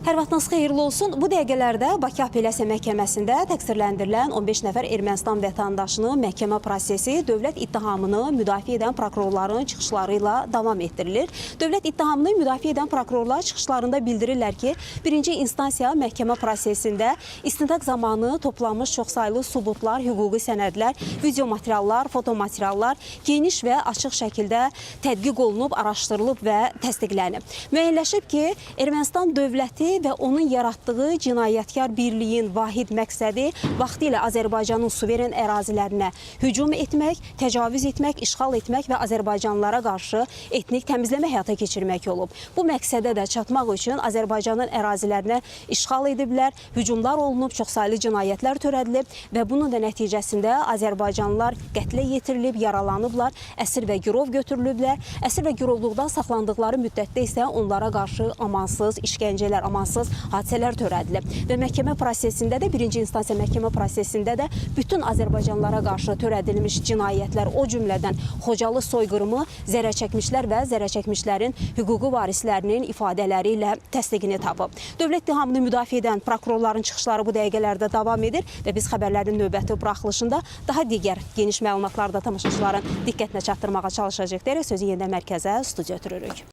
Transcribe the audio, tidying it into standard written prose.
Hər vaxtınız xeyirli olsun. Bu dəqiqələrdə Bakı Apellyasiya Məhkəməsində təqsirləndirilən 15 nəfər Ermənistan vətəndaşının məhkəmə prosesi dövlət ittihamını müdafiə edən prokurorların çıxışları ilə davam etdirilir. Dövlət ittihamını müdafiə edən prokurorlar çıxışlarında bildirirlər ki, birinci instansiya məhkəmə prosesində istintaq zamanı toplanmış çoxsaylı sübutlar, hüquqi sənədlər, video materiallar, fotomateriallar geniş və açıq şəkildə tədqiq olunub, araşdırılıb və təsdiqlənib. Müəyyənləşib ki, Ermənistan dövləti və onun yaratdığı cinayətkar birliyin vahid məqsədi vaxtilə Azərbaycanın suveren ərazilərinə hücum etmək, təcavüz etmək, işğal etmək və Azərbaycanlılara qarşı etnik təmizləmə həyata keçirmək olub. Bu məqsədə də çatmaq üçün Azərbaycanın ərazilərinə işğal ediblər, hücumlar olunub, çoxsaylı cinayətlər törədilib və bunun da nəticəsində Azərbaycanlılar qətlə yetirilib, yaralanıblar, əsir və girov götürülüblər. Əsir və girovluqdan saxlandıqları müddətdə isə onlara qarşı amansız işgəncələr, amansız hadisələr törədilib. Və məhkəmə prosesində də, birinci instansiya məhkəmə prosesində də bütün Azərbaycanlılara qarşı törədilmiş cinayətlər, o cümlədən Xocalı soyqırımı zərərçəkmişlər və zərərçəkmişlərin hüquqi varislərinin ifadələri ilə təsdiqini tapıb. Dövlət ittihamını müdafiə edən prokurorların çıxışları bu dəqiqələrdə davam edir və biz xəbərlərin növbəti buraxılışında daha digər geniş məlumatları da tamaşaçıların diqqətinə çatdırmağa çalışacaq. Sözü yenidən mərkəzə, studiya ötürürük.